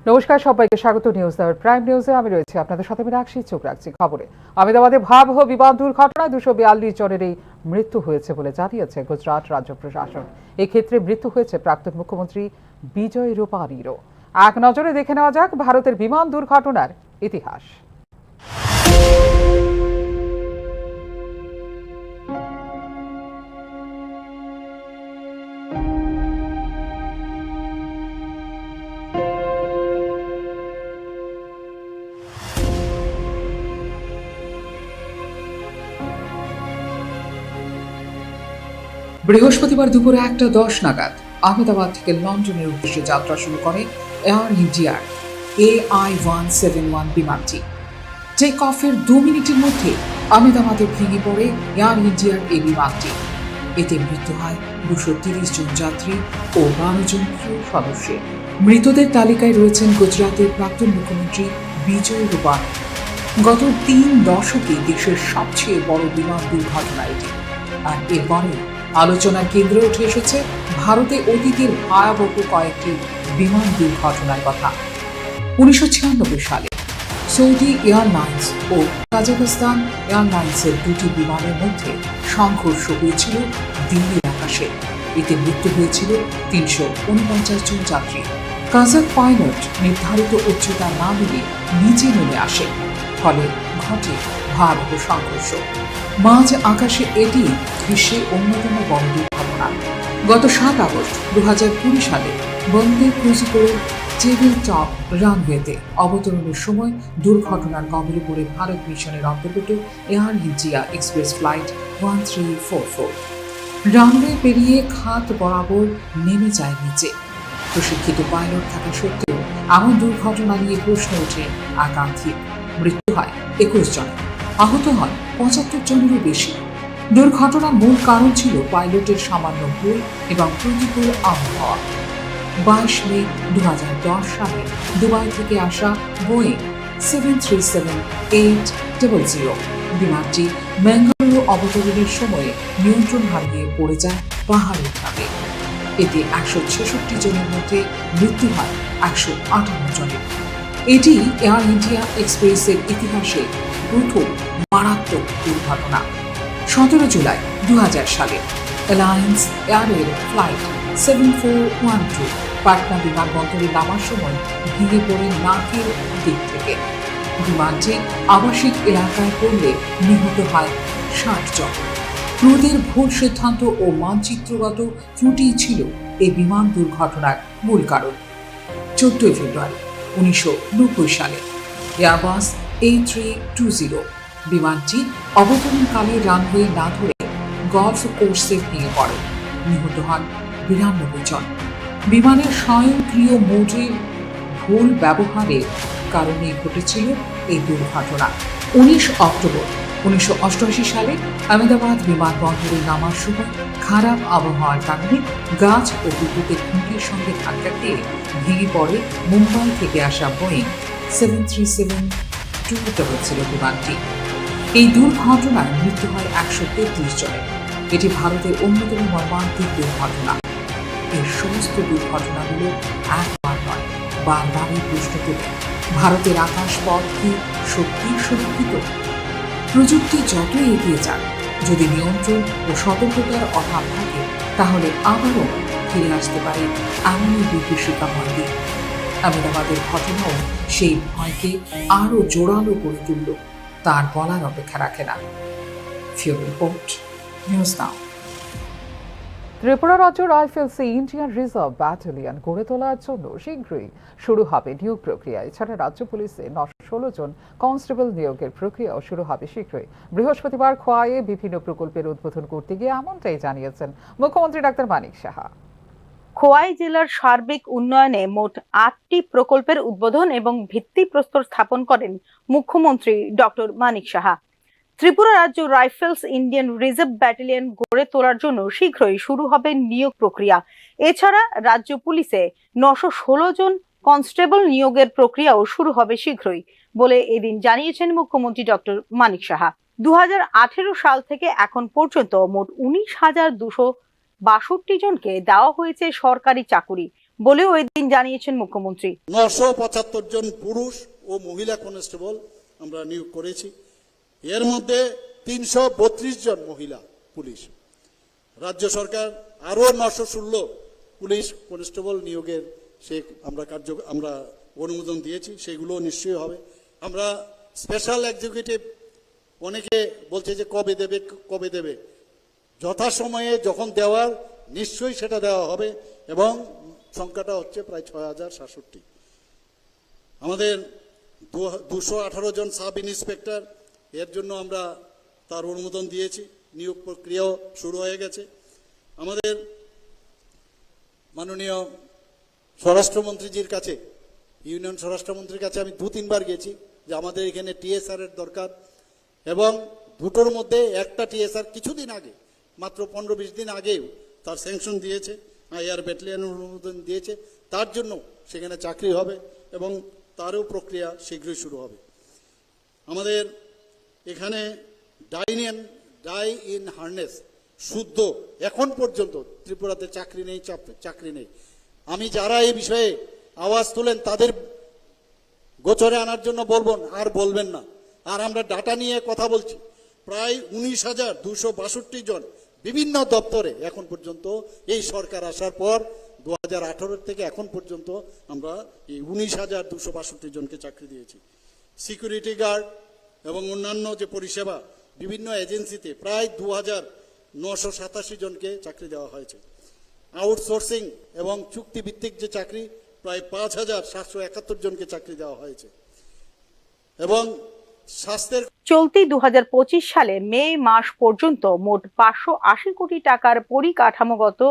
নমস্কার, সবাইকে স্বাগত নিউজ আওয়ার প্রাইম নিউজে। আমি রয়েছি আপনাদের সাথে মীনাক্ষী। চোখ রাখছি খবরে। আহমেদাবাদে ভয়াবহ বিমান দুর্ঘটনায় 242 জনেরই মৃত্যু হয়েছে বলে জানিয়েছে গুজরাট রাজ্য প্রশাসন। এক্ষেত্রে মৃত্যু হয়েছে প্রাক্তন মুখ্যমন্ত্রী বিজয় রূপানীরও। এক নজরে দেখে নেওয়া যাক ভারতের বিমান দুর্ঘটনার ইতিহাস। বৃহস্পতিবার দুপুরে 1:10 নাগাদ আহমেদাবাদ থেকে লন্ডনের উদ্দেশ্যে যাত্রা শুরু করে এয়ার ইন্ডিয়ার AI-171 বিমানটি। টেক অফের 2 মিনিটের মধ্যে আহমেদাবাদে ভেঙে পড়ে এয়ার ইন্ডিয়ার এই বিমানটি। এতে মৃত্যু হয় 230 জন যাত্রী ও 12 জন ক্রু সদস্যের। মৃতদের তালিকায় রয়েছেন গুজরাটের প্রাক্তন মুখ্যমন্ত্রী বিজয় রূপানী। গত 3 দশকে দেশের সবচেয়ে বড় বিমান দুর্ঘটনা এটি। আর এরপরে আলোচনার কেন্দ্রে উঠে এসেছে ভারতে অতীতের ভয়াবহ কয়েকটি বিমান দুর্ঘটনার কথা। 1996 সালে সৌদি এয়ারলাইন্স ও কাজাখস্তান এয়ারলাইন্সের দুটি বিমানের মধ্যে সংঘর্ষ হয়েছিল দিল্লির আকাশে। এতে মৃত্যু হয়েছিল 349 জন যাত্রী। কাজাক পাইলট নির্ধারিত উচ্চতা না মিলে নিচে নেমে আসে, ফলে ঘটে ভয়াবহ সংঘর্ষ। মাঝ আকাশে এটি বিশ্বের অন্যতম বড় দুর্ঘটনা। গত 7 আগস্ট 2020 সালে বন্দে ক্রুজিকোর টেবিল টপ রানওয়েতে অবতরণের সময় দুর্ঘটনার কবলে পড়ে ভারত মিশনের অন্তর্গত Air India Express flight 1344 runway পেরিয়ে খাত বরাবর নেমে যায় নিচে। প্রশিক্ষিত পাইলট থাকা সত্ত্বেও এমন দুর্ঘটনা নিয়ে প্রশ্ন ওঠে একাধিক। মৃত্যু হয় 21 জন, আহত হন 75 জনেরও বেশি। দুর্ঘটনার মূল কারণ ছিল পাইলটের সামান্য ভুল এবং প্রতিকূল আবহাওয়া। 22 মে 2010 সালে দুবাই থেকে আসা বোয়িং 737-800 বিমানটি বেঙ্গালুরু অবতরণের সময়ে নিয়ন্ত্রণ হারিয়ে পড়ে যায় পাহাড়ের ধাপে। এতে 166 জনের মধ্যে মৃত্যু হয় 158 জনের। এটি এয়ার ইন্ডিয়া এক্সপ্রেসের ইতিহাসে প্রথম মারাত্মক দুর্ঘটনা। 17 জুলাই 2000 সালে অ্যালায়েন্স এয়ারের ফ্লাইট 7412 পাটনা বিমানবন্দরে নামার সময় ভেঙে পড়ে নাকের দিক থেকে। বিমানটি আবাসিক এলাকায় পড়লে নিহত হয় 60 জন। ক্রুদের ভুল সিদ্ধান্ত ও মানচিত্রগত ত্রুটি ছিল এই বিমান দুর্ঘটনার মূল কারণ। 14 ফেব্রুয়ারি 1990 সালে এয়ারবাস A320 বিমানটি অবতরণকালে রানওয়ে না ধরে গলফ কোর্সে ভেঙে পড়ে। নিহত হন 92 জন। বিমানের স্বয়ংক্রিয় মোডের ভুল ব্যবহারের কারণে ঘটেছিল এই দুর্ঘটনা। 19 অক্টোবর 1988 সালে আহমেদাবাদ বিমানবন্দরে নামার সময় খারাপ আবহাওয়ার কারণে গাছ ও বিদ্যুতের খুঁটির সঙ্গে ধাক্কা খেয়ে ভেঙে পড়ে মুম্বাই থেকে আসা বোয়িং 737-200 বিমানটি। এই দুর্ঘটনায় মৃত্যু হয় 133 জনের। এটি ভারতের অন্যতম মর্মান্তিক দুর্ঘটনা। এই সমস্ত দুর্ঘটনাগুলো একবার নয়, বারবারই প্রশ্ন তোলে ভারতের আকাশ পথ কি সত্যি সুরক্ষিত? প্রযুক্তি যতই এগিয়ে যাক, যদি নিয়ন্ত্রণ ও সতর্কতার অভাব থাকে, তাহলে আবারও ফিরে আসতে পারে এমনই বিভীষিকাময় দিন। আহমেদাবাদের ঘটনাও সেই ভয়কে আরো জোরালো করে তুলল। তার বলার অপেক্ষা রাখে না। ফিউরো রিপোর্ট, নিউজ নাও। ত্রিপুরা রাজ্য রাইফেলসে ইন্ডিয়ান রিজার্ভ ব্যাটালিয়ন গড়ে তোলার জন্য শীঘ্রই শুরু হবে নিয়োগ প্রক্রিয়া। এছাড়া রাজ্য পুলিশে 916 জন কনস্টেবল নিয়োগের প্রক্রিয়াও শুরু হবে শীঘ্রই। বৃহস্পতিবার খোয়াইয়ে বিভিন্ন প্রকল্পের উদ্বোধন করতে গিয়ে এমনটাই জানিয়েছেন মুখ্যমন্ত্রী ডাক্তার মানিক সাহা। খোয়াই জেলার সার্বিক উন্নয়নে মোট 8টি প্রকল্পের উদ্বোধন এবং ভিত্তিপ্রস্তর স্থাপন করেন মুখ্যমন্ত্রী ডক্টর মানিক সাহা। ত্রিপুরা রাজ্য রাইফেলস ইন্ডিয়ান রিজার্ভ ব্যাটালিয়ন গড়ে তোলার জন্য শীঘ্রই শুরু হবে নিয়োগ প্রক্রিয়া। এছাড়া রাজ্য পুলিশে 916 জন কনস্টেবল নিয়োগের প্রক্রিয়াও শুরু হবে শীঘ্রই বলে এদিন জানিয়েছেন মুখ্যমন্ত্রী ডক্টর মানিক সাহা। 2018 সাল থেকে এখন পর্যন্ত মোট 19,262 জনকে দেওয়া হয়েছে সরকারি চাকুরি। বলেও ওই দিন জানিয়েছেন মুখ্যমন্ত্রী। 975 জন পুরুষ ও মহিলা কনস্টেবল আমরা নিয়োগ করেছি। এর মধ্যে 332 জন মহিলা পুলিশ। রাজ্য সরকার আরো 916 পুলিশ কনস্টেবল নিয়োগের আমরা অনুমোদন দিয়েছি, সেগুলো নিশ্চয়ই হবে। আমরা স্পেশাল এক্সিকিউটিভ, অনেকে বলছে যে কবে দেবে, যথাসময়ে যখন দেওয়ার নিশ্চয়ই সেটা দেওয়া হবে, এবং সংখ্যাটা হচ্ছে প্রায় 6067। আমাদের 218 জন সাব ইন্সপেক্টর, এর জন্য আমরা তার অনুমোদন দিয়েছি, নিয়োগ প্রক্রিয়াও শুরু হয়ে গেছে। আমাদের মাননীয় স্বরাষ্ট্রমন্ত্রীজির কাছে, ইউনিয়ন স্বরাষ্ট্রমন্ত্রীর কাছে আমি 2-3 বার গেছি যে আমাদের এখানে টিএসআর এর দরকার, এবং দুটোর মধ্যে একটা টিএসআর কিছুদিন আগে, মাত্র 15-20 দিন আগেও তার স্যাংশন দিয়েছে, আইআর ব্যাটালিয়ন অনুমোদন দিয়েছে, তার জন্য সেখানে চাকরি হবে এবং তারও প্রক্রিয়া শীঘ্রই শুরু হবে। আমাদের এখানে ডাই ইন হার্নেস শুদ্ধ এখন পর্যন্ত ত্রিপুরাতে চাকরি নেই। আমি যারা এই বিষয়ে আওয়াজ তোলেন তাদের গোচরে আনার জন্য বলবেন না। আর আমরা ডাটা নিয়ে কথা বলছি, প্রায় 19,262 জন বিভিন্ন দপ্তরে এখন পর্যন্ত এই সরকার আসার পর 2018 থেকে এখন পর্যন্ত আমরা এই 19,262 জনকে চাকরি দিয়েছি। সিকিউরিটি গার্ড এবং অন্যান্য যে পরিষেবা বিভিন্ন এজেন্সিতে প্রায় 2,987 জনকে চাকরি দেওয়া হয়েছে। আউটসোর্সিং এবং চুক্তিভিত্তিক যে চাকরি প্রায় 5,771 জনকে চাকরি দেওয়া হয়েছে। এবং স্বাস্থ্যের চলতি 2025 সালে মে মাস পর্যন্ত মোট 580 কোটি টাকার পরিকাঠামোগত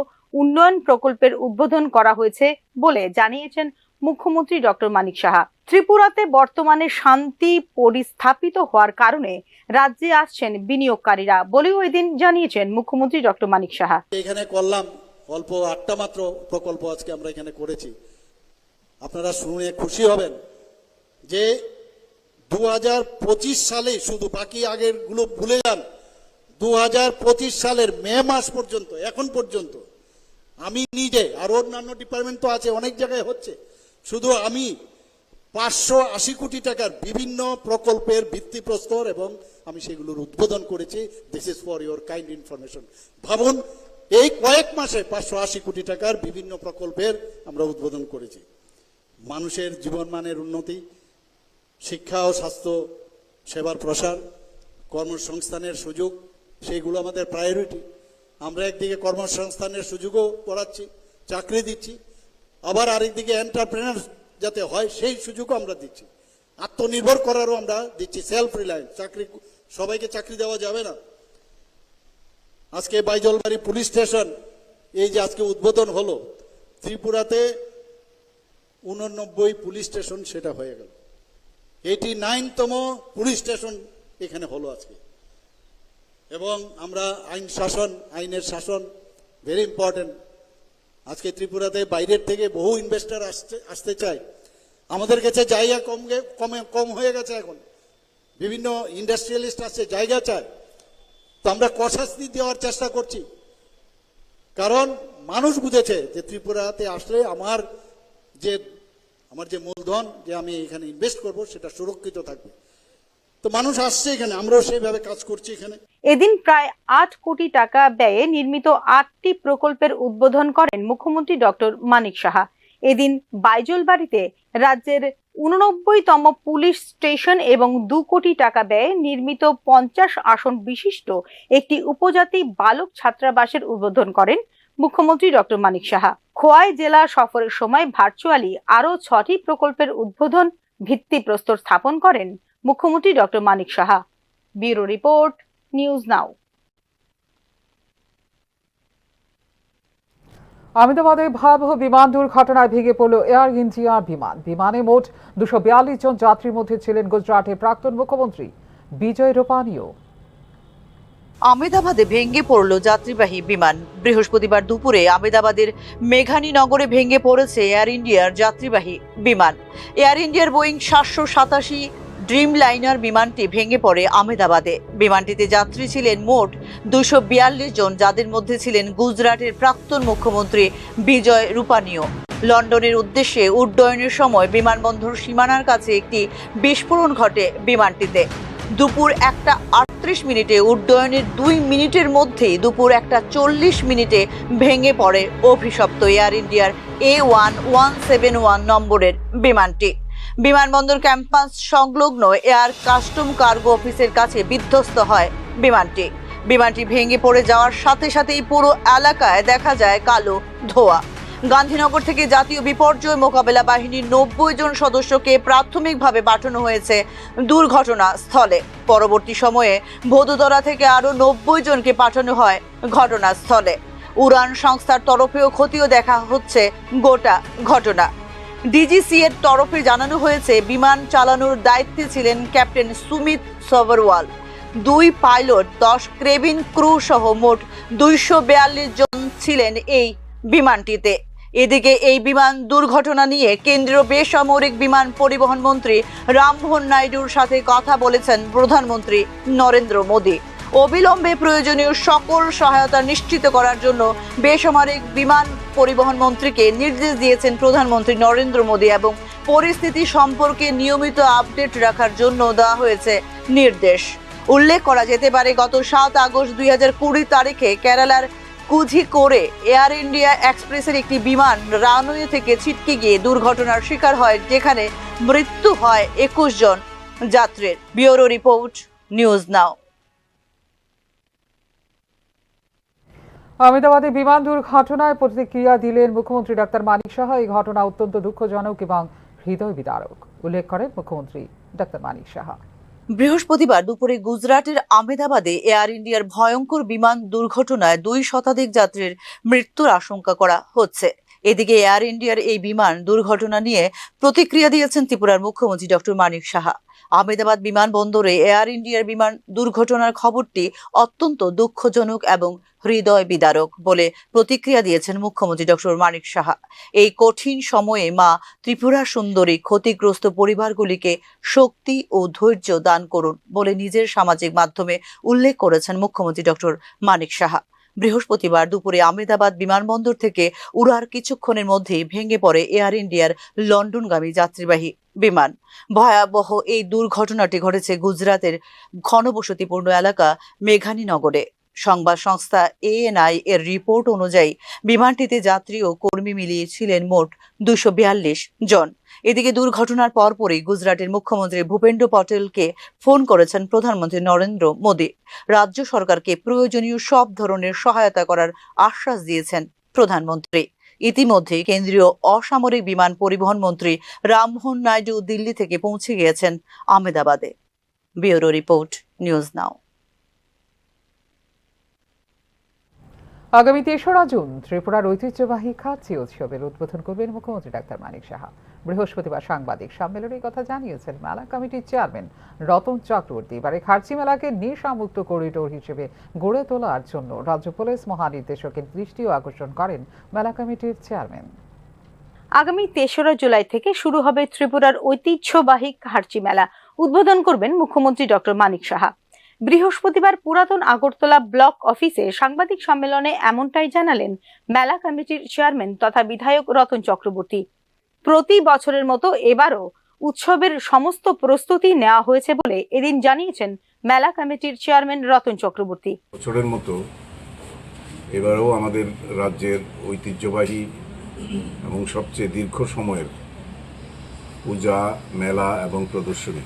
উন্নয়ন প্রকল্পের উদ্বোধন করা হয়েছে বলে জানিয়েছেন মুখ্যমন্ত্রী ডক্টর মানিক সাহা। ত্রিপুরাতে বর্তমানে শান্তি পরিস্থাপিত হওয়ার কারণে রাজ্যে আসছেন বিনিয়োগকারীরা বলেও ওই দিন জানিয়েছেন মুখ্যমন্ত্রী ডক্টর মানিক সাহা। এখানে করলাম অল্প 8টা মাত্র প্রকল্প আজকে আমরা এখানে করেছি। আপনারা শুনে খুশি হবেন যে 2025 সালে, শুধু বাকি আগের গুলো ভুলে যান, 2025 সালের মে মাস পর্যন্ত এখন পর্যন্ত আমি নিজে, আর অন্যান্য ডিপার্টমেন্ট তো আছে, অনেক জায়গায় হচ্ছে, শুধু আমি 580 কোটি টাকার বিভিন্ন প্রকল্পের ভিত্তিপ্রস্তর এবং আমি সেগুলোর উদ্বোধন করেছি। This is for your kind information. ভাবুন, এই কয়েক মাসে 580 কোটি টাকার বিভিন্ন প্রকল্পের আমরা উদ্বোধন করেছি। মানুষের জীবনমানের উন্নতি, শিক্ষা ও স্বাস্থ্য সেবার প্রসার, কর্মসংস্থানের সুযোগ, সেইগুলো আমাদের প্রায়োরিটি। আমরা একদিকে কর্মসংস্থানের সুযোগও করাচ্ছি, চাকরি দিচ্ছি, আবার আরেকদিকে এন্টারপ্রেনার যাতে হয় সেই সুযোগও আমরা দিচ্ছি, আত্মনির্ভর করারও আমরা দিচ্ছি, সেলফ রিলায়েন্স। সবাইকে চাকরি দেওয়া যাবে না। আজকে বাইজলবাড়ি পুলিশ স্টেশন এই যে আজকে উদ্বোধন হলো, ত্রিপুরাতে 89 পুলিশ স্টেশন সেটা হয়ে গেল। 89তম পুলিশ স্টেশন এখানে হলো আজকে। এবং আমরা আইনের শাসন ভেরি ইম্পর্টেন্ট। আজকে ত্রিপুরাতে বাইরের থেকে বহু ইনভেস্টর আসতে চায়, আমাদের কাছে জায়গা কম হয়ে গেছে। এখন বিভিন্ন ইন্ডাস্ট্রিয়ালিস্ট আসছে, জায়গা চায়, তো আমরা কশাস্তি দেওয়ার চেষ্টা করছি, কারণ মানুষ বুঝেছে যে ত্রিপুরাতে আসলে আমার যে মূলধন যে আমি এখানে ইনভেস্ট করব সেটা সুরক্ষিত থাকবে। তো মানুষ আসছে এখানে, আমরাও সেইভাবে কাজ করছি এখানে। এদিন প্রায় 8 কোটি টাকা ব্যয়ে নির্মিত 8টি প্রকল্পের উদ্বোধন করেন মুখ্যমন্ত্রী ডক্টর মানিক সাহা। এদিন বাইজলবাড়িতে রাজ্যের 89তম পুলিশ স্টেশন এবং 2 কোটি টাকা ব্যয়ে নির্মিত 50 আসন বিশিষ্ট একটি উপজাতি বালক ছাত্রাবাসের উদ্বোধন করেন মুখ্যমন্ত্রী ডক্টর মানিক সাহা। খোয়াই জেলা সফরের সময় ভার্চুয়ালি আরও 6টি প্রকল্পের উদ্বোধন ভিত্তিপ্রস্তর স্থাপন করেন মুখ্যমন্ত্রী doctor Manik Saha. Bureau report, news now. আহমেদাবাদে ভয়াবহ বিমান দুর্ঘটনায় ভেঙে পড়ল এয়ার ইন্ডিয়ার বিমান। বিমানে মোট 242 জন যাত্রীর মধ্যে ছিলেন গুজরাটের প্রাক্তন মুখ্যমন্ত্রী বিজয় রূপানীও। আহমেদাবাদে ভেঙে পড়ল যাত্রীবাহী বিমান। বৃহস্পতিবার দুপুরে আহমেদাবাদের মেঘানী নগরে ভেঙে পড়েছে এয়ার ইন্ডিয়ার যাত্রীবাহী বিমান। এয়ার ইন্ডিয়ার বোয়িং 787 ড্রিম লাইনার বিমানটি ভেঙে পড়ে আহমেদাবাদে। বিমানটিতে যাত্রী ছিলেন মোট 242 জন, যাদের মধ্যে ছিলেন গুজরাটের প্রাক্তন মুখ্যমন্ত্রী বিজয় রূপানীও। লন্ডনের উদ্দেশ্যে উড্ডয়নের সময় বিমানবন্দর সীমানার কাছে একটি বিস্ফোরণ ঘটে বিমানটিতে। দুপুর 1:38 উড্ডয়নের 2 মিনিটের মধ্যেই দুপুর 1:40 ভেঙে পড়ে অভিশপ্ত এয়ার ইন্ডিয়ার A1171 নম্বরের বিমানটি। বিমানবন্দর ক্যাম্পাস সংলগ্ন এয়ার কাস্টম কার্গো অফিসের কাছে বিধ্বস্ত হয় বিমানটি ভেঙে পড়ে যাওয়ার সাথে সাথেই পুরো এলাকায় দেখা যায় কালো ধোঁয়া। গান্ধীনগর থেকে জাতীয় বিপর্যয় মোকাবেলা বাহিনীর 90 জন সদস্যকে প্রাথমিকভাবে পাঠানো হয়েছে দুর্ঘটনা স্থলে। পরবর্তী সময়ে ভদোদরা থেকে আরো 90 জনকে পাঠানো হয় ঘটনাস্থলে। উড়ান সংস্থার তরফেও খতিয়ে দেখা হচ্ছে গোটা ঘটনা। ডিজিসি এর তরফে জানানো হয়েছে, বিমান চালানোর দায়িত্বে ছিলেন captain Sumit Sabharwal, 2 pilot, 10 cabin crew সহ মোট 242 জন ছিলেন এই বিমানটিতে। এদিকে এই বিমান দুর্ঘটনা নিয়ে কেন্দ্রীয় বেসামরিক বিমান পরিবহন মন্ত্রী রামমোহন নাইডুর সাথে কথা বলেছেন প্রধানমন্ত্রী নরেন্দ্র মোদী। অবিলম্বে প্রয়োজনীয় সকল সহায়তা নিশ্চিত করার জন্য বেসামরিক বিমান পরিবহন মন্ত্রীকে নির্দেশ দিয়েছেন প্রধানমন্ত্রী নরেন্দ্র মোদী এবং পরিস্থিতি সম্পর্কে নিয়মিত আপডেট রাখার জন্য দেওয়া হয়েছে নির্দেশ। উল্লেখ করা যেতে পারে, গত 7 আগস্ট 2020 তারিখে কেরালার কুঝিকোড়ে এয়ার ইন্ডিয়া এক্সপ্রেসের একটি বিমান রানওয়ে থেকে ছিটকে গিয়ে দুর্ঘটনার শিকার হয়, যেখানে মৃত্যু হয় 21 জন যাত্রীর। Bureau report, news now. আহমেদাবাদে বিমান দুর্ঘটনায় প্রতিক্রিয়া দিলেন মুখ্যমন্ত্রী ডাক্তার মানিক সাহা। এই ঘটনা অত্যন্ত দুঃখজনক এবং হৃদয় বিদারক উল্লেখ করেন মুখ্যমন্ত্রী ডাক্তার মানিক সাহা। বৃহস্পতিবার দুপুরে গুজরাটের আহমেদাবাদে এয়ার ইন্ডিয়ার ভয়ঙ্কর বিমান দুর্ঘটনায় 2 শতাধিক যাত্রীর মৃত্যুর আশঙ্কা করা হচ্ছে। এদিকে এয়ার ইন্ডিয়ার এই বিমান দুর্ঘটনা নিয়ে প্রতিক্রিয়া দিয়েছেন ত্রিপুরার মুখ্যমন্ত্রী ডক্টর মানিক সাহা। আহমেদাবাদ বিমানবন্দরে এয়ার ইন্ডিয়ার বিমান দুর্ঘটনার খবরটি অত্যন্ত দুঃখজনক এবং হৃদয় বিদারক বলে প্রতিক্রিয়া দিয়েছেন মুখ্যমন্ত্রী ডক্টর মানিক সাহা। এই কঠিন সময়ে মা ত্রিপুরা সুন্দরী ক্ষতিগ্রস্ত পরিবারগুলিকে শক্তি ও ধৈর্য দান করুন বলে নিজের সামাজিক মাধ্যমে উল্লেখ করেছেন মুখ্যমন্ত্রী ডক্টর মানিক সাহা। বৃহস্পতিবার দুপুরে আহমেদাবাদ বিমানবন্দর থেকে উড়ার কিছুক্ষণের মধ্যেই ভেঙে পড়ে এয়ার ইন্ডিয়ার লন্ডনগামী যাত্রীবাহী বিমান। ভয়াবহ এই দুর্ঘটনাটি ঘটেছে গুজরাতের ঘনবসতিপূর্ণ এলাকা মেঘানীনগরে। সংবাদ সংস্থা ANI এর রিপোর্ট অনুযায়ী বিমানটিতে যাত্রী ও কর্মী মিলিয়ে ছিলেন মোট 242 জন। এদিকে দুর্ঘটনার পরপরই গুজরাটের মুখ্যমন্ত্রী ভূপেন্দ্র পটেলকে ফোন করেছেন প্রধানমন্ত্রী নরেন্দ্র মোদী। রাজ্য সরকারকে প্রয়োজনীয় সব ধরনের সহায়তা করার আশ্বাস দিয়েছেন প্রধানমন্ত্রী। ইতিমধ্যে কেন্দ্রীয় অসামরিক বিমান পরিবহন মন্ত্রী রামমোহন নাইডু দিল্লি থেকে পৌঁছে গিয়েছেন আহমেদাবাদে। Bureau report, news now. আগামী 3রা জুন ত্রিপুরার ঐতিহ্যবাহী খার্চি উৎসবের উদ্বোধন করবেন মুখ্যমন্ত্রী ডাক্তার মানিক সাহা। বৃহস্পতিবার সাংবাদিক সম্মেলনে কথা জানিয়েছেন মেলা কমিটির চেয়ারম্যান রতন চক্রবর্তী। এবারে খার্চি মেলাকে নেশামুক্ত করিডোর হিসেবে গড়ে তোলার জন্য রাজ্য পুলিশ মহানির্দেশকের দৃষ্টিও আকর্ষণ করেন মেলা কমিটির চেয়ারম্যান। আগামী 3রা জুলাই থেকে শুরু হবে ত্রিপুরার ঐতিহ্যবাহী খার্চি মেলা। উদ্বোধন করবেন মুখ্যমন্ত্রী ডক্টর মানিক সাহা। বৃহস্পতিবার পুরাতন আগরতলা ব্লক অফিসে সাংবাদিক সম্মেলনে এমনটাই জানালেন মেলা কমিটির চেয়ারম্যান তথা বিধায়ক রতন চক্রবর্তী। প্রতি বছরের মতো এবারও উৎসবের সমস্ত প্রস্তুতি নেওয়া হয়েছে বলে এদিন জানিয়েছেন মেলা কমিটির চেয়ারম্যান রতন চক্রবর্তী। বছরের মতো এবারও আমাদের রাজ্যের ঐতিহ্যবাহী এবং সবচেয়ে দীর্ঘ সময়ের পূজা, মেলা এবং প্রদর্শনী,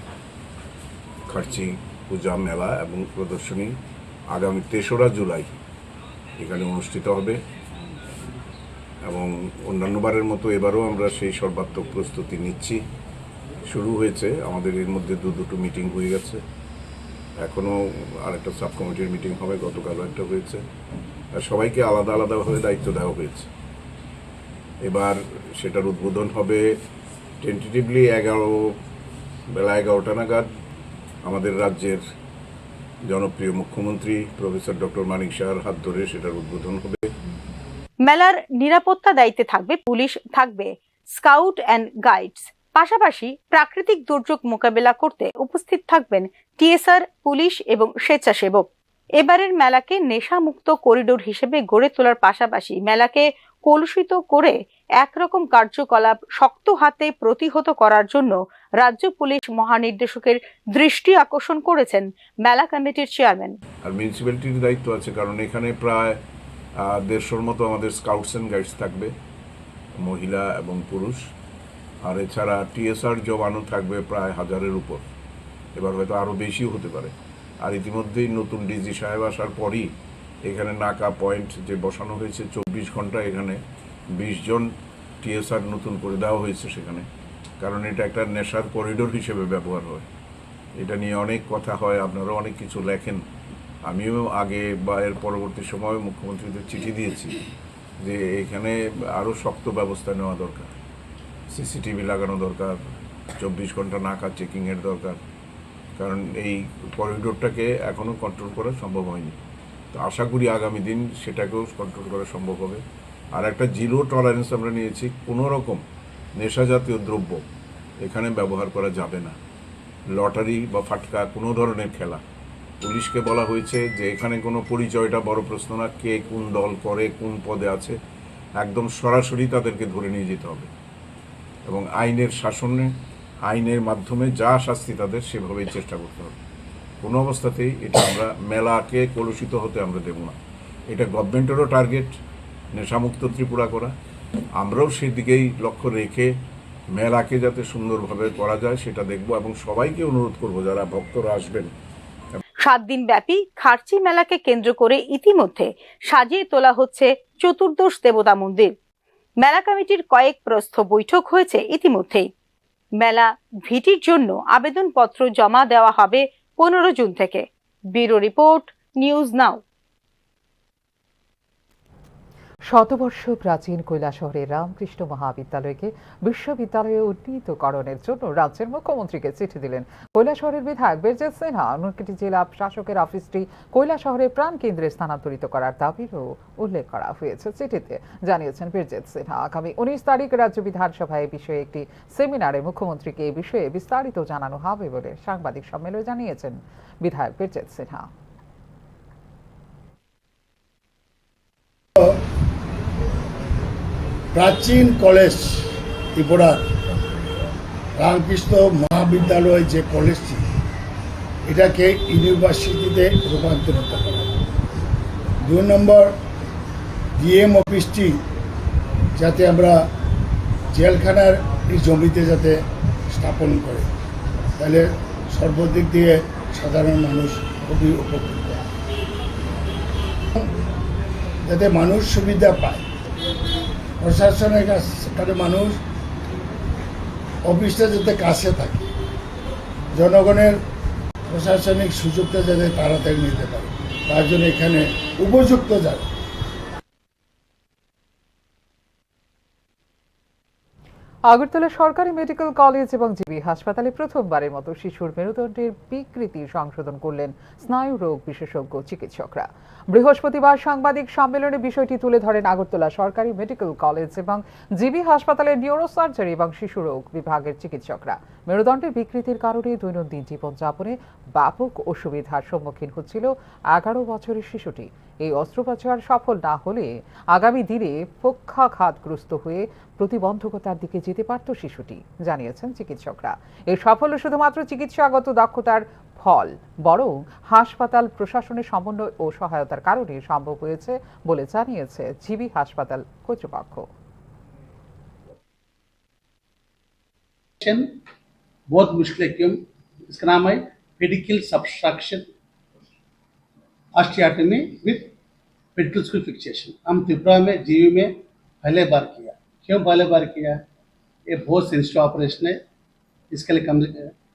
খার্চি পূজা, মেলা এবং প্রদর্শনী আগামী 3রা জুলাই এখানে অনুষ্ঠিত হবে এবং অন্যান্যবারের মতো এবারও আমরা সেই সর্বাত্মক প্রস্তুতি নিচ্ছি। শুরু হয়েছে আমাদের, এর মধ্যে দুটো মিটিং হয়ে গেছে, এখনও আরেকটা সাব কমিটির মিটিং হবে, গতকালও একটা হয়েছে। আর সবাইকে আলাদা আলাদাভাবে দায়িত্ব দেওয়া হয়েছে। এবার সেটার উদ্বোধন হবে টেন্টেটিভলি বেলা 11টা নাগাদ। আমাদের রাজ্যের জনপ্রিয় মুখ্যমন্ত্রী প্রফেসর ডক্টর মানিক সাহার হাত ধরে সেটার উদ্বোধন হবে। মেলার নিরাপত্তা দায়িত্বে থাকবে পুলিশ, থাকবে স্কাউট অ্যান্ড গাইডস, পাশাপাশি প্রাকৃতিক দুর্যোগ মোকাবেলা করতে উপস্থিত থাকবেন টিএসআর, পুলিশ এবং স্বেচ্ছাসেবক। এবারের মেলাকে নেশামুক্ত করিডোর হিসেবে গড়ে তোলার পাশাপাশি মেলাকে কলুষিত করে একরকম কার্যকলাপ শক্ত হাতে প্রতিহত করার জন্য রাজ্য পুলিশ মহানির্দেশকের দৃষ্টি আকর্ষণ করেছেন মেলা কমিটির চেয়ারম্যান। আর মিউনিসিপ্যালিটির দায়িত্ব আছে, কারণ এখানে প্রায় 150-র মতো আমাদের স্কাউটস অ্যান্ড গাইডস থাকবে, মহিলা এবং পুরুষ। আর এছাড়া টিএসআর জওয়ানও থাকবে প্রায় 1000-এর উপর, এবার হয়তো আরও বেশিও হতে পারে। আর ইতিমধ্যেই নতুন ডিজি সাহেব আসার পরই এখানে নাকা পয়েন্ট যে বসানো হয়েছে 24 ঘন্টা, এখানে 20 জন টিএসআর নতুন করে দেওয়া হয়েছে সেখানে, কারণ এটা একটা নেশার করিডোর হিসেবে ব্যবহার হয়। এটা নিয়ে অনেক কথা হয়, আপনারাও অনেক কিছু লেখেন। আমিও আগে বা এর পরবর্তী সময়ে মুখ্যমন্ত্রীদের চিঠি দিয়েছি যে এখানে আরও শক্ত ব্যবস্থা নেওয়া দরকার, সিসিটিভি লাগানো দরকার, 24 ঘন্টা নাকা চেকিংয়ের দরকার, কারণ এই করিডোরটাকে এখনও কন্ট্রোল করা সম্ভব হয়নি। তো আশা করি আগামী দিন সেটাকেও কন্ট্রোল করা সম্ভব হবে। আর একটা জিরো টলারেন্স আমরা নিয়েছি, কোনো রকম নেশা জাতীয় দ্রব্য এখানে ব্যবহার করা যাবে না। লটারি বা ফাটকা কোনো ধরনের খেলা, পুলিশকে বলা হয়েছে যে এখানে কোনো পরিচয়টা বড় প্রশ্ন না, কে কোন দল করে, কোন পদে আছে, একদম সরাসরি তাদেরকে ধরে নিয়ে যেতে হবে এবং আইনের শাসনে, আইনের মাধ্যমে যা শাস্তি তাদের সেভাবেই চেষ্টা করতে হবে। কোনো অবস্থাতেই এটা আমরা মেলাকে কলুষিত হতে আমরা দেব না। এটা গভর্নমেন্টেরও টার্গেট নেশামুক্ত ত্রিপুরা করা, আমরাও সেদিকেই লক্ষ্য রেখে মেলাকে যাতে সুন্দরভাবে করা যায় সেটা দেখব এবং সবাইকে অনুরোধ করব যারা ভক্তরা আসবেন। 7 দিন ব্যাপী খার্চি মেলাকে কেন্দ্র করে ইতিমধ্যে সাজিয়ে তোলা হচ্ছে চতুর্দশ দেবতা মন্দির। মেলা কমিটির কয়েক প্রস্থ বৈঠক হয়েছে ইতিমধ্যেই। মেলা ভিটির জন্য আবেদনপত্র জমা দেওয়া হবে 15 জুন থেকে। ব্যুরো রিপোর্ট, নিউজ নাও। শতবর্ষ প্রাচীন কৈলাসহরের রামকৃষ্ণ মহাবিদ্যালয়কে বিশ্ববিদ্যালয়ে উন্নীতকরণের জন্য রাজ্যের মুখ্যমন্ত্রীকে চিঠি দিলেন কৈলাসহরের বিধায়ক বীরজিৎ সিনহা। ঊনকোটি জেলা শাসকের অফিসটি কৈলাসহরের প্রাণকেন্দ্রে স্থানান্তরিত করার দাবিরও উল্লেখ করা হয়েছে চিঠিতে, জানিয়েছেন বীরজিৎ সিনহা। আগামী 19 তারিখ রাজ্য বিধানসভায় এ বিষয়ে একটি সেমিনারে মুখ্যমন্ত্রীকে এই বিষয়ে বিস্তারিত জানানো হবে বলে সাংবাদিক সম্মেলনে জানিয়েছেন বিধায়ক বীরজিৎ সিনহা। প্রাচীন কলেজ ত্রিপুরার রামকৃষ্ণ মহাবিদ্যালয় যে কলেজটি, এটাকে ইউনিভার্সিটিতে রূপান্তরিত করা। 2 নম্বর, ডিএম অফিসটি যাতে আমরা জেলখানার এই জমিতে যাতে স্থাপন করে, তাহলে সর্বদিক দিয়ে সাধারণ মানুষ খুবই উপকৃত, যাতে মানুষ সুবিধা পায়। প্রশাসনের কাছে মানুষ অফিসটা যাতে কাছে থাকে, জনগণের প্রশাসনিক সুযোগটা যাতে তাড়াতাড়ি নিতে পারে, তার জন্য এখানে উপযুক্ত জায়গা। আগরতলা সরকারি মেডিকেল কলেজ এবং জিবি হাসপাতালে প্রথমবারের মতো শিশুর মেরুদণ্ডের বিকৃতি সংশোধন করলেন স্নায়ু রোগ বিশেষজ্ঞ চিকিৎসকরা। বৃহস্পতিবার সাংবাদিক সম্মেলনে বিষয়টি তুলে ধরেন আগরতলা সরকারি মেডিকেল কলেজ এবং জিবি হাসপাতালের নিউরোসার্জারি এবং শিশু রোগ বিভাগের চিকিৎসকরা। মেরুদণ্ডের বিকৃতির কারণে দৈনন্দিন জীবনযাপনে ব্যাপক অসুবিধার সম্মুখীন হচ্ছিল 11 বছরের শিশুটি। এই অস্ত্রোপচার সফল না হলে আগামী দিনে পক্ষাঘাতগ্রস্ত হয়ে প্রতিবন্ধকতার দিকে যেতে পারত শিশুটি, জানিয়েছেন চিকিৎসকরা। এই সাফল্য শুধুমাত্র চিকিৎসাগত দক্ষতার ফল, বরং হাসপাতাল প্রশাসনের সমন্বয় ও সহায়তার কারণে সম্ভব হয়েছে বলে জানিয়েছে জিবি হাসপাতাল কর্তৃপক্ষ। बहुत मुश्किल क्यों, इसका नाम है pedicle subtraction osteotomy with pedicle screw fixation. हम त्रिपुरा में जीवी में पहले बार किया। क्यों पहले बार किया? ये बहुत सेंसिटिव ऑपरेशन है, इसके लिए कम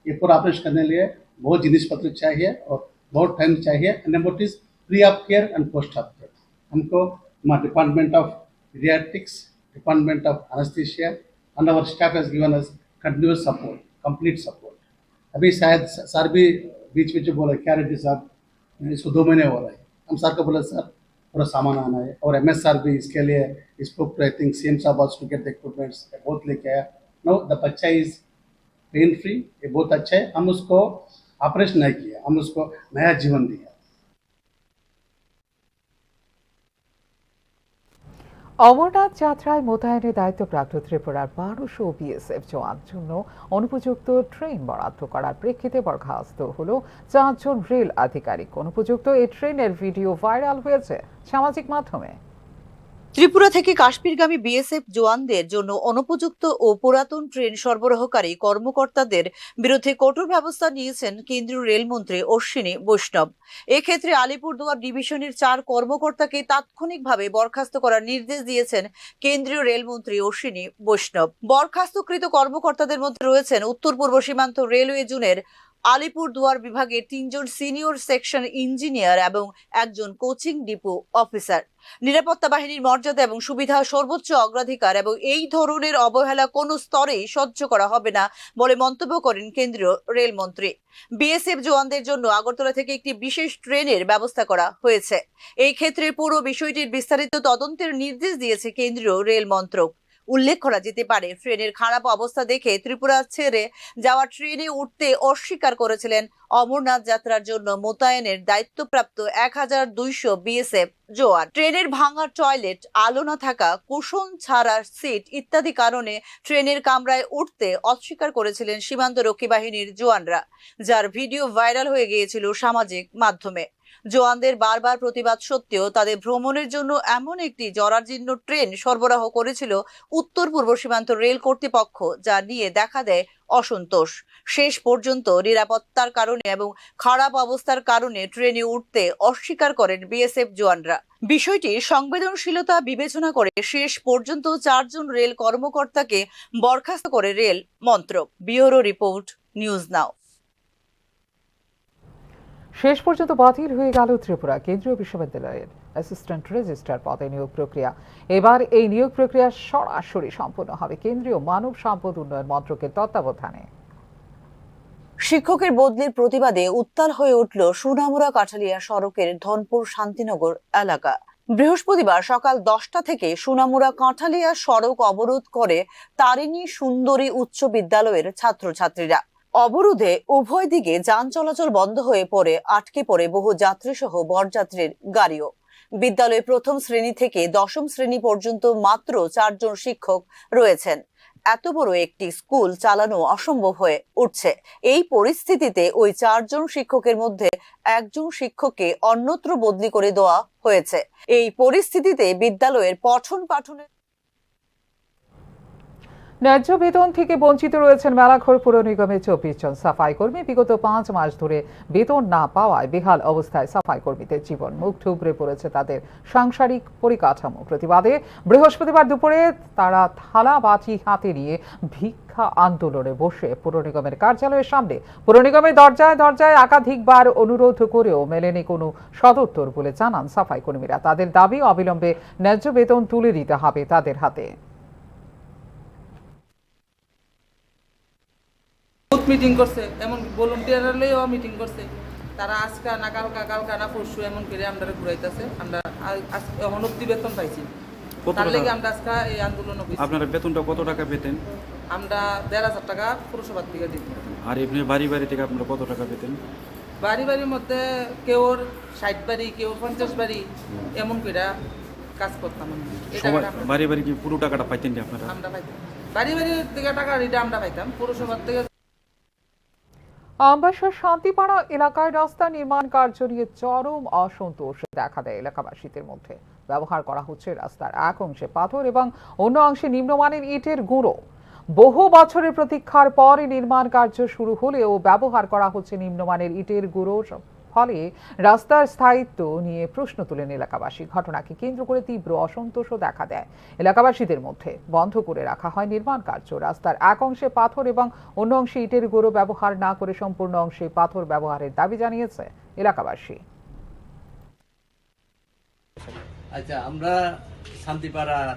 ये पूरा ऑपरेशन करने लिए बहुत जिनिस पत्र चाहिए और बहुत टाइम चाहिए। And number is pre op care and post op care. हमको हमारे department of paediatrics, department of anaesthesia and our staff has given us continuous support, complete support. अभी शायद सर भी बीच में जो बोला क्या रेड्डी साहब, इसको 2 महीने हो रहा है। हम सर को बोला सर पूरा सामान आना है, और एमएस सर भी इसके लिए spoke to I think CM साहब also to get the equipments बहुत लेके आया। नो द बच्चा इज पेन फ्री, ये बहुत अच्छा है। हम उसको ऑपरेशन नहीं किया, हम उसको नया जीवन दिया। অমরনাথ যাত্রায় মোতায়েনের দায়িত্বপ্রাপ্ত ত্রিপুরার 1200 বিএসএফ জওয়ান জন্য অনুপযুক্ত ট্রেন বরাদ্দ করার প্রেক্ষিতে বরখাস্ত হলো 4 জন রেল আধিকারিক। অনুপযুক্ত এই ট্রেনের ভিডিও ভাইরাল হয়েছে সামাজিক মাধ্যমে। ত্রিপুরা থেকে কাশ্মীরগামী বিএসএফ জওয়ানদের জন্য অনুপযুক্ত ও পুরাতন ট্রেন সরবরাহকারী কর্মকর্তাদের বিরুদ্ধে কঠোর ব্যবস্থা নিয়েছেন কেন্দ্রীয় রেলমন্ত্রী অশ্বিনী বৈষ্ণব। এক্ষেত্রে আলিপুরদুয়ার ডিভিশনের 4 কর্মকর্তাকে তাৎক্ষণিকভাবে বরখাস্ত করার নির্দেশ দিয়েছেন কেন্দ্রীয় রেলমন্ত্রী অশ্বিনী বৈষ্ণব। বরখাস্তকৃত কর্মকর্তাদের মধ্যে রয়েছেন উত্তর পূর্ব সীমান্ত রেলওয়ে জোনের আলিপুরদুয়ার বিভাগের 3 জন সিনিয়র সেকশন ইঞ্জিনিয়ার এবং 1 জন কোচিং ডিপো অফিসার। নিরাপত্তা বাহিনীর মর্যাদা এবং সুবিধা সর্বোচ্চ অগ্রাধিকার এবং এই ধরনের অবহেলা কোনো স্তরেই সহ্য করা হবে না বলে মন্তব্য করেন কেন্দ্রীয় রেলমন্ত্রী। বিএসএফ জওয়ানদের জন্য আগরতলা থেকে একটি বিশেষ ট্রেনের ব্যবস্থা করা হয়েছে। এই ক্ষেত্রে পুরো বিষয়টির বিস্তারিত তদন্তের নির্দেশ দিয়েছে কেন্দ্রীয় রেল মন্ত্রক। উল্লেখ করা যেতে পারে, ট্রেনের খারাপ অবস্থা দেখে ত্রিপুরা ছেড়ে যাওয়া ট্রেনে উঠতে অস্বীকার করেছিলেন অমরনাথ যাত্রার জন্য মোতায়েনের দায়িত্বপ্রাপ্ত 1200 বিএসএফ জওয়ান। ট্রেনের ভাঙা টয়লেট, আলো না থাকা, কুশন ছাড়া সিট ইত্যাদি কারণে ট্রেনের কামরায় উঠতে অস্বীকার করেছিলেন সীমান্তরক্ষী বাহিনীর জওয়ানরা, যার ভিডিও ভাইরাল হয়ে গিয়েছিল সামাজিক মাধ্যমে। জওয়ানদের বারবার প্রতিবাদ সত্ত্বেও তাদের ভ্রমণের জন্য এমন একটি জরাজীর্ণ ট্রেন সরবরাহ করেছিল উত্তর পূর্ব সীমান্ত রেল কর্তৃপক্ষ, যা নিয়ে দেখা দেয় অসন্তোষ। শেষ পর্যন্ত নিরাপত্তার কারণে এবং খারাপ অবস্থার কারণে ট্রেনে উঠতে অস্বীকার করেন বিএসএফ জওয়ানরা। বিষয়টি সংবেদনশীলতা বিবেচনা করে শেষ পর্যন্ত 4 জন রেল কর্মকর্তাকে বরখাস্ত করে রেল মন্ত্রক। ব্যুরো রিপোর্ট, নিউজ নাও। শেষ পর্যন্ত বাতিল হয়ে গেল ত্রিপুরা কেন্দ্রীয় বিশ্ববিদ্যালয়ের অ্যাসিস্ট্যান্ট রেজিস্ট্রার পদে নিয়োগ প্রক্রিয়া। এবার এই নিয়োগ প্রক্রিয়া সরাসরি সম্পন্ন হবে কেন্দ্রীয় মানব সম্পদ উন্নয়ন মন্ত্রকের তত্ত্বাবধানে। শিক্ষকের বদলির প্রতিবাদে উত্তাল হয়ে উঠল সোনামুড়া কাঠালিয়া সড়কের ধনপুর শান্তিনগর এলাকা। বৃহস্পতিবার সকাল 10টা থেকে সোনামুড়া কাঠালিয়া সড়ক অবরোধ করে তারিণী সুন্দরী উচ্চ বিদ্যালয়ের ছাত্রছাত্রীরা। অবরোধে উভয় দিকে যান চলাচল বন্ধ হয়ে পড়ে আটকে পড়ে বহু যাত্রী সহ বরযাত্রীর গাড়িও। বিদ্যালয়ে 1ম শ্রেণী থেকে 10ম শ্রেণী পর্যন্ত মাত্র 4 জন শিক্ষক রয়েছেন। এত বড় একটি স্কুল চালানো অসম্ভব হয়ে উঠছে। এই পরিস্থিতিতে ওই 4 জন শিক্ষকের মধ্যে 1 জন শিক্ষককে অন্যত্র বদলি করে দেওয়া হয়েছে। এই পরিস্থিতিতে বিদ্যালয়ের পঠন পাঠনের ন্যায্য বেতন থেকে বঞ্চিত রয়েছেন মেলাঘর পুর নিগমের 24 জন সাফাই কর্মী। বিগত 5 মাস ধরে বেতন না পাওয়ায় বেহাল অবস্থায় সাফাই কর্মীদের জীবন। মুখ থুবড়ে পড়েছে তাদের সাংসারিক পরিকাঠামো। প্রতিবাদে বৃহস্পতিবার দুপুরে তারা থালা বাটি হাতে নিয়ে ভিক্ষা আন্দোলনে বসে পুর নিগমের কার্যালয়ের সামনে। পুর নিগমের দরজায় দরজায় একাধিকবার অনুরোধ করেও মেলেনি কোনো সদুত্তর বলে জানান সাফাই কর্মীরা। তাদের দাবি অবিলম্বে ন্যায্য বেতন তুলে দিতে হবে তাদের হাতে। মিটিং করছে, এমন ভলান্টিয়াররাও মিটিং করছে। তারা আজকে না কালকা না পরশু এমন করে আমরা ঘুরাইতেছে। আমরা এখন অব্দি বেতন পাইছি, তার লেগে আমরা আজকে এই আন্দোলন। আপনারা বেতনটা কত টাকা পেতেন? আমরা 1,500 টাকা পুরসভার থেকে দিই। আর এমনি বাড়ি বাড়ি থেকে আপনারা কত টাকা পেতেন? বাড়ির মধ্যে কেউ 60 বাড়ি, কেউ 50 বাড়ি এমন করে কাজ করতাম। বাড়ি বাড়ি কি পুরো টাকাটা পাইতেন? আপনারা আমরা পাইতাম বাড়ি থেকে টাকা আমরা পাইতাম পুরসভার থেকে। আমবাসার শান্তিপাড়া এলাকায় রাস্তা নির্মাণ কার্য নিয়ে চরম অসন্তোষ দেখা দেয় এলাকাবাসীদের মধ্যে। ব্যবহার করা হচ্ছে রাস্তার এক অংশে পাথর এবং অন্য অংশে নিম্নমানের ইটের গুঁড়ো। বহু বছরের প্রতীক্ষার পর নির্মাণ কার্য শুরু হলেও ব্যবহার করা হচ্ছে নিম্নমানের ইটের গুঁড়ো। ফলে রাস্তার স্থায়িত্ব নিয়ে প্রশ্ন তোলেন এলাকাবাসী। ঘটনাকে কেন্দ্র করে তীব্র অসন্তোষও দেখা দেয় এলাকাবাসীদের মধ্যে। বন্ধ করে রাখা হয় নির্মাণ কার্য। রাস্তার এক অংশে পাথর এবং অন্য অংশে ইটের গুঁড়ো ব্যবহার না করে সম্পূর্ণ অংশে পাথর ব্যবহারের দাবি জানিয়েছে এলাকাবাসী। আচ্ছা, আমরা শান্তিপাড়ার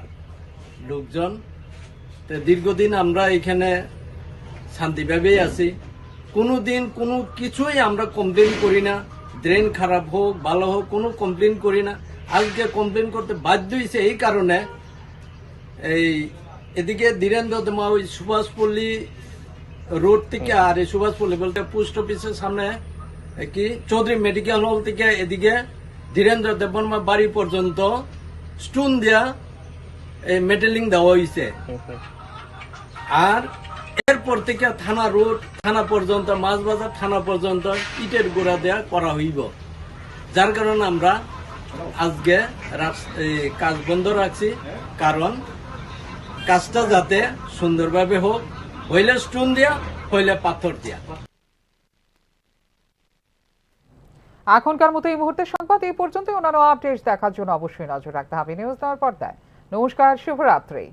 লোকজন দীর্ঘদিন আমরা এখানে শান্তিভাবেই আছি। কোনোদিন কোনো কিছুই আমরা কমপ্লেন করি না। ড্রেন খারাপ হোক ভালো হোক কোনো কমপ্লেন করি না। আজকে কমপ্লেন করতে বাধ্য হয়েছে এই কারণে, এই এদিকে ধীরেন্দ্র ওই সুভাষপল্লী রোড থেকে আর এই সুভাষ পল্লী বলতে পোস্ট অফিসের সামনে কি চৌধুরী মেডিকেল হল থেকে এদিকে ধীরেন্দ্র দেববর্মা বাড়ি পর্যন্ত স্টোন দেয়া এই মেটেলিং দেওয়া হয়েছে। আর এরপর থেকে থানা রোড থানা পর্যন্ত মাছবাজার থানা পর্যন্ত ইটের গোড়া দেয়া করা হইব, যার কারণে আমরা আজকে কাজ বন্ধ রাখছি। কারণ কাজটা যাতে সুন্দরভাবে হোক, হইলে স্টোন দেয়া হইলে পাথর দেয়া। এখনকার মতো এই মুহূর্তে সংবাদ এই পর্যন্ত। অন্যান্য আপডেটস দেখার জন্য অবশ্যই নজর রাখতে হবে নিউজ দেওয়ার পর্দায়। নমস্কার, শুভরাত্রি।